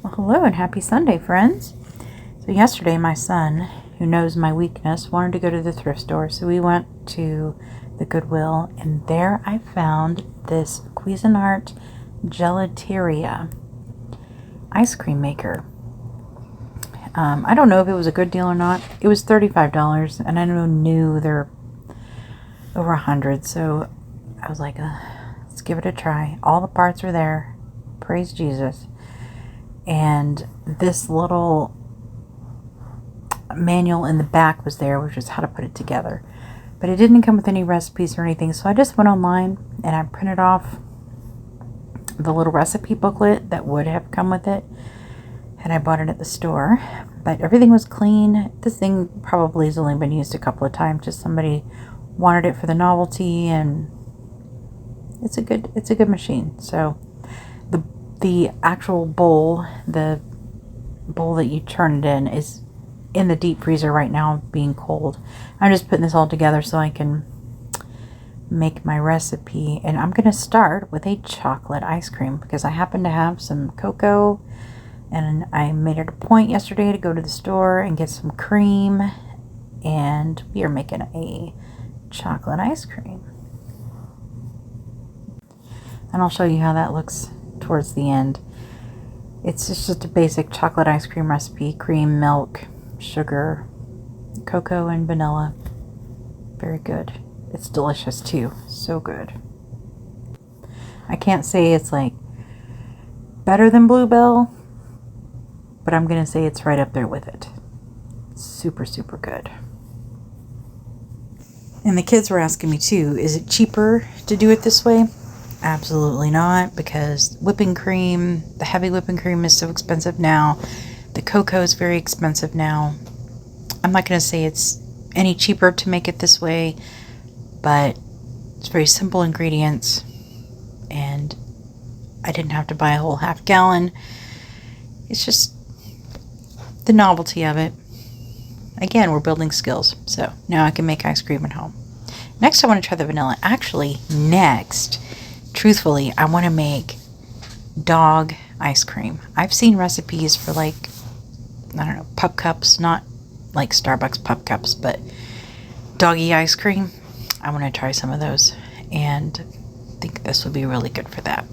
Well, hello and happy Sunday, friends. So yesterday my son, who knows my weakness, wanted to go to the thrift store. So we went to the Goodwill, and there I found this Cuisinart Gelateria ice cream maker. I don't know if it was a good deal or not. It was $35, and I knew they're over 100, so I was like, let's give it a try. All the parts are there. Praise Jesus. And this little manual in the back was there, which is how to put it together. But it didn't come with any recipes or anything, so I just went online and I printed off the little recipe booklet that would have come with it, and I bought it at the store. But everything was clean. This thing probably has only been used a couple of times. Just somebody wanted it for the novelty, and it's a good machine. So the actual bowl, the bowl that you turn it in, is in the deep freezer right now, being cold. I'm just putting this all together so I can make my recipe, and I'm gonna start with a chocolate ice cream because I happen to have some cocoa, and I made it a point yesterday to go to the store and get some cream, and we are making a chocolate ice cream. And I'll show you how that looks towards the end. It's just a basic chocolate ice cream recipe: cream, milk, sugar, cocoa, and vanilla. Very good. It's delicious too. So good. I can't say it's like better than Bluebell, but I'm gonna say it's right up there with it. Super, super good. And the kids were asking me too, is it cheaper to do it this way? Absolutely not, because whipping cream, the heavy whipping cream, is so expensive now. The cocoa is very expensive now. I'm not going to say it's any cheaper to make it this way, but it's very simple ingredients, and I didn't have to buy a whole half gallon. It's just the novelty of it. Again, we're building skills, so now I can make ice cream at home. Next, I want to try the vanilla. Actually, truthfully, I want to make dog ice cream. I've seen recipes for, like, I don't know, pup cups, not like Starbucks pup cups, but doggy ice cream. I want to try some of those, and I think this would be really good for that.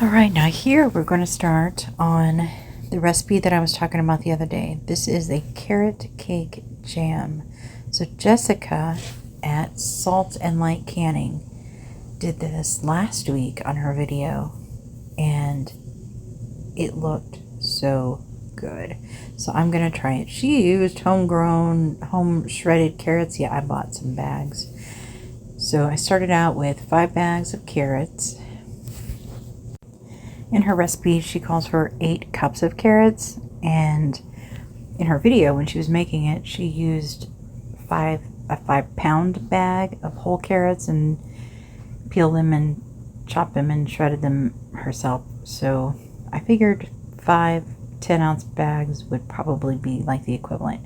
Alright, now here we're going to start on the recipe that I was talking about the other day. This is a carrot cake jam. So Jessica at Salt and Light Canning did this last week on her video, and it looked so good. So I'm going to try it. She used homegrown, home shredded carrots. Yeah, I bought some bags. So I started out with 5 bags of carrots. In her recipe, she calls for 8 cups of carrots, and in her video when she was making it, she used a 5-pound bag of whole carrots and peeled them and chopped them and shredded them herself. So I figured 5 10-ounce bags would probably be like the equivalent.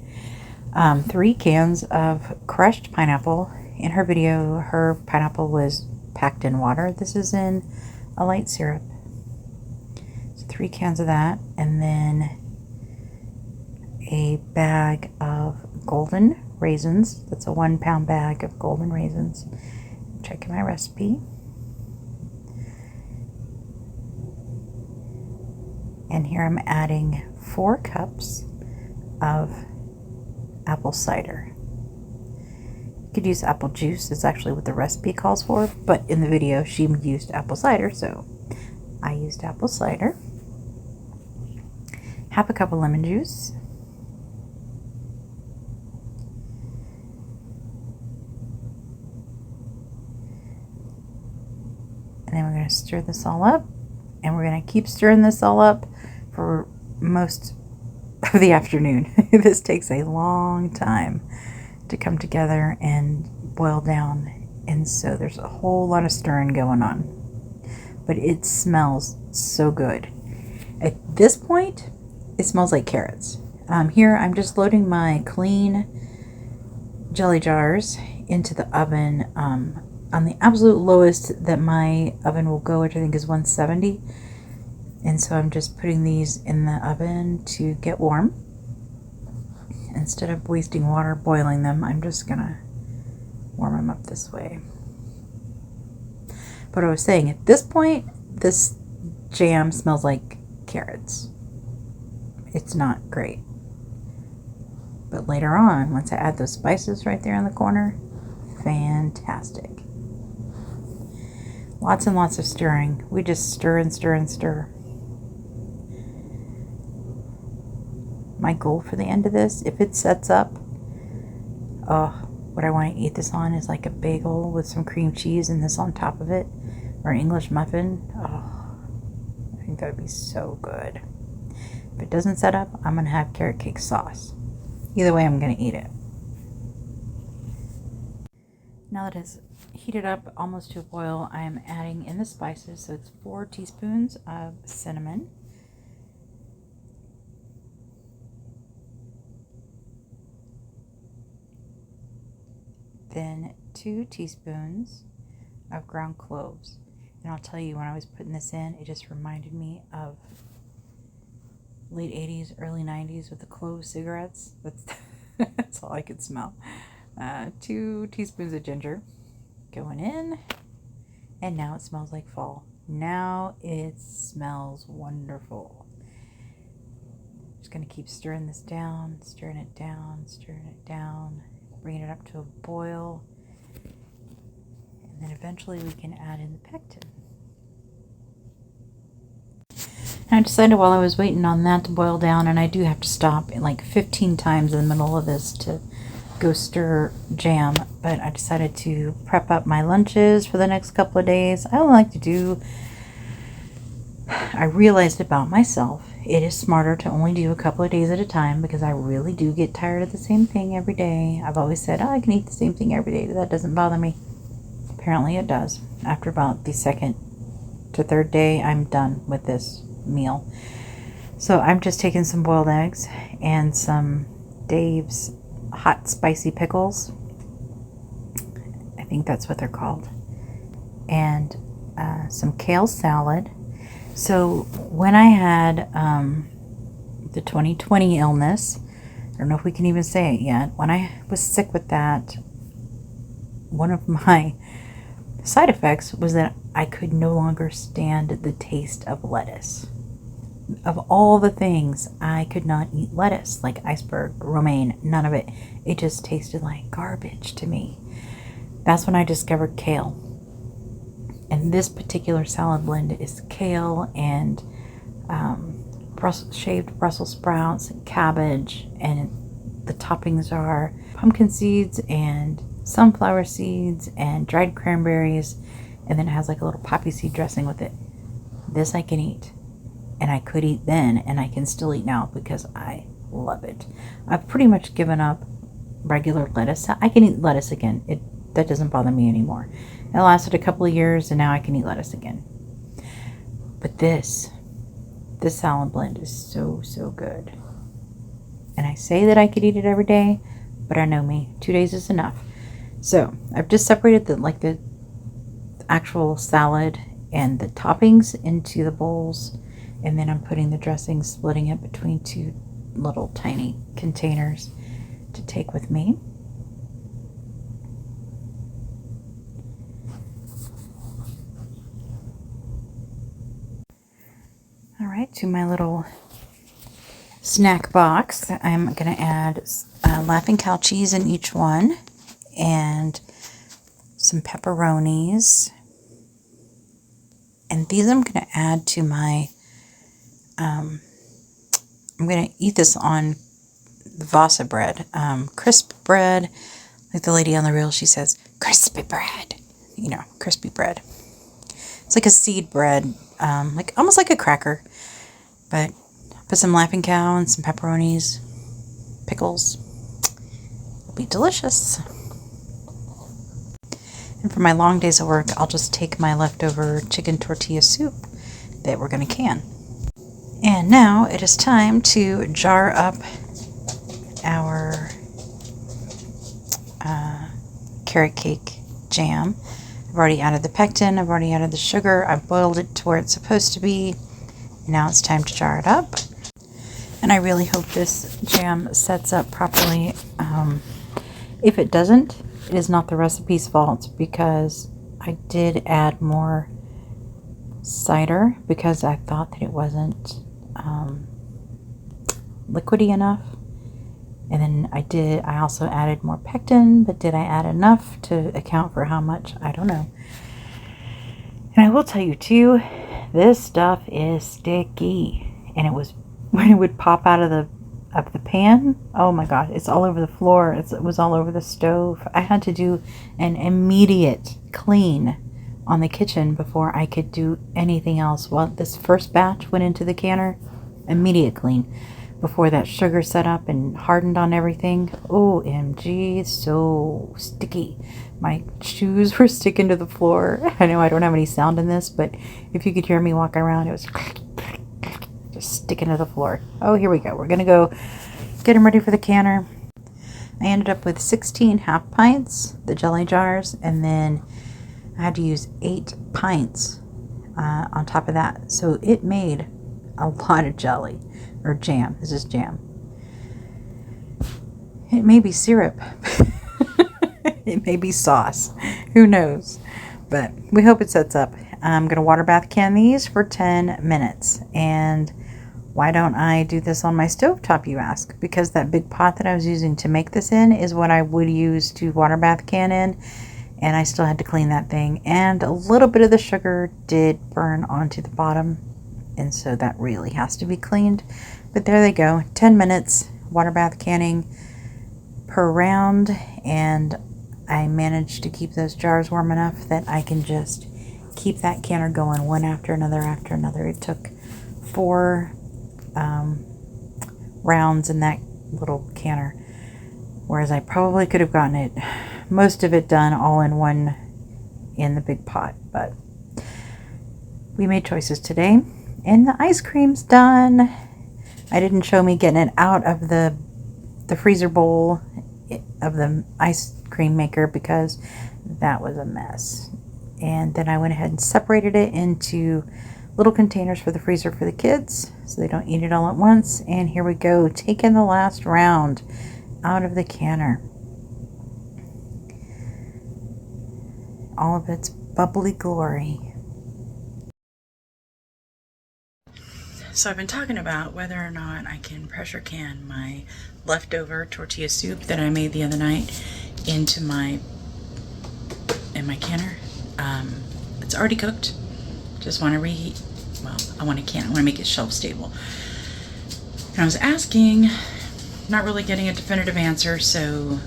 3 cans of crushed pineapple. In her video, her pineapple was packed in water. This is in a light syrup. 3 cans of that, and then a bag of golden raisins. That's a 1 pound bag of golden raisins. Checking my recipe. And here I'm adding 4 cups of apple cider. You could use apple juice, it's actually what the recipe calls for, but in the video she used apple cider, so I used apple cider. Half a cup of lemon juice. And then we're going to stir this all up, and we're going to keep stirring this all up for most of the afternoon. This takes a long time to come together and boil down, and so there's a whole lot of stirring going on, but it smells so good. At this point it smells like carrots. Here I'm just loading my clean jelly jars into the oven on the absolute lowest that my oven will go, which I think is 170, and so I'm just putting these in the oven to get warm. Instead of wasting water boiling them, I'm just gonna warm them up this way. But I was saying, at this point, this jam smells like carrots. It's not great. But later on, once I add those spices right there in the corner, fantastic. Lots and lots of stirring. We just stir and stir and stir. My goal for the end of this, if it sets up, what I want to eat this on is like a bagel with some cream cheese and this on top of it, or an English muffin. Oh, I think that would be so good. If it doesn't set up, I'm going to have carrot cake sauce. Either way, I'm going to eat it. Now that it's heated up almost to a boil, I am adding in the spices. So it's 4 teaspoons of cinnamon, then 2 teaspoons of ground cloves. And I'll tell you, when I was putting this in, it just reminded me of late 80s, early 90s with the clove cigarettes. That's all I could smell. 2 teaspoons of ginger going in, and now it smells like fall. Now it smells wonderful. Just going to keep stirring this down, stirring it down, stirring it down, bringing it up to a boil, and then eventually we can add in the pectin. And I decided while I was waiting on that to boil down, and I do have to stop like 15 times in the middle of this to go stir jam, but I decided to prep up my lunches for the next couple of days. I realized about myself, it is smarter to only do a couple of days at a time, because I really do get tired of the same thing every day. I've always said, I can eat the same thing every day. That doesn't bother me. Apparently it does. After about the 2nd to 3rd day, I'm done with this meal. So I'm just taking some boiled eggs and some Dave's hot spicy pickles. I think that's what they're called. And some kale salad. So when I had the 2020 illness, I don't know if we can even say it yet, when I was sick with that, one of my side effects was that I could no longer stand the taste of lettuce. Of all the things, I could not eat lettuce, like iceberg, romaine, none of it. It just tasted like garbage to me. That's when I discovered kale. And this particular salad blend is kale and shaved Brussels sprouts and cabbage, and the toppings are pumpkin seeds and sunflower seeds and dried cranberries, and then it has like a little poppy seed dressing with it. This I can eat, and I could eat then, and I can still eat now because I love it. I've pretty much given up regular lettuce. I can eat lettuce again. That doesn't bother me anymore. It lasted a couple of years, and now I can eat lettuce again. But this salad blend is so, so good. And I say that I could eat it every day, but I know me. 2 days is enough. So I've just separated the actual salad and the toppings into the bowls, and then I'm putting the dressing, splitting it between 2 little tiny containers to take with me. to my little snack box. I'm going to add Laughing Cow cheese in each one and some pepperonis. And these I'm going to add to my, I'm going to eat this on the Vasa bread, crisp bread. Like the lady on the reel, she says, crispy bread, you know, crispy bread. It's like a seed bread, like almost like a cracker, but put some Laughing Cow and some pepperonis, pickles. It'll be delicious. And for my long days of work, I'll just take my leftover chicken tortilla soup that we're going to can. And now it is time to jar up our carrot cake jam. I've already added the pectin, I've already added the sugar, I've boiled it to where it's supposed to be. Now it's time to jar it up. And I really hope this jam sets up properly. If it doesn't, it is not the recipe's fault, because I did add more cider because I thought that it wasn't liquidy enough. And then I also added more pectin, but did I add enough to account for how much? I don't know. And I will tell you too, this stuff is sticky. And it was, when it would pop out of the pan, oh my god, it's all over the floor. It was all over the stove. I had to do an immediate clean on the kitchen before I could do anything else. Well, this first batch went into the canner, immediate clean. Before that sugar set up and hardened on everything. OMG, so sticky. My shoes were sticking to the floor. I know I don't have any sound in this, but if you could hear me walking around, it was just sticking to the floor. Oh, here we go. We're going to go get them ready for the canner. I ended up with 16 half pints, the jelly jars, and then I had to use 8 pints on top of that. So it made a lot of jelly. Or jam. This is jam. It may be syrup. It may be sauce. Who knows? But we hope it sets up. I'm going to water bath can these for 10 minutes. And why don't I do this on my stovetop, you ask? Because that big pot that I was using to make this in is what I would use to water bath can in. And I still had to clean that thing. And a little bit of the sugar did burn onto the bottom. And so that really has to be cleaned. But there they go. 10 minutes water bath canning per round. And I managed to keep those jars warm enough that I can just keep that canner going one after another after another. It took 4 rounds in that little canner. Whereas I probably could have gotten it, most of it done all in one in the big pot. But we made choices today. And the ice cream's done. I didn't show me getting it out of the freezer bowl of the ice cream maker because that was a mess. And then I went ahead and separated it into little containers for the freezer for the kids so they don't eat it all at once. And here we go, taking the last round out of the canner. All of its bubbly glory. So I've been talking about whether or not I can pressure can my leftover tortilla soup that I made the other night into my canner. It's already cooked. Just want to reheat. Well, I want to make it shelf stable. And I was asking, not really getting a definitive answer, so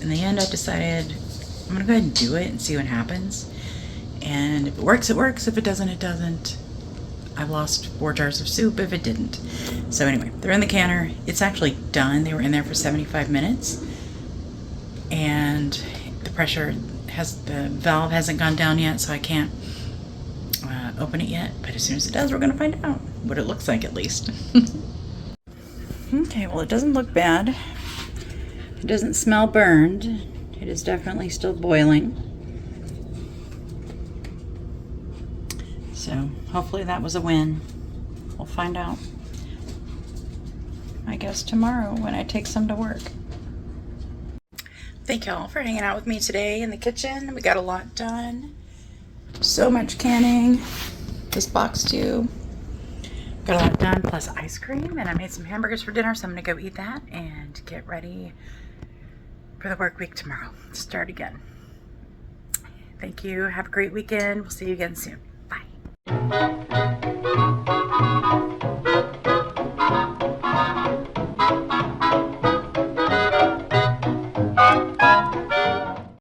in the end I decided I'm going to go ahead and do it and see what happens. And if it works, it works. If it doesn't, it doesn't. I've lost 4 jars of soup if it didn't. So anyway, they're in the canner. It's actually done. They were in there for 75 minutes. And the the valve hasn't gone down yet, so I can't open it yet. But as soon as it does, we're going to find out what it looks like at least. Okay, well, it doesn't look bad. It doesn't smell burned. It is definitely still boiling. So hopefully that was a win. We'll find out, I guess, tomorrow when I take some to work. Thank y'all for hanging out with me today in the kitchen. We got a lot done. So much canning. This box too. got a lot done, plus ice cream, and I made some hamburgers for dinner, so I'm going to go eat that and get ready for the work week tomorrow. Start again. Thank you. Have a great weekend. We'll see you again soon.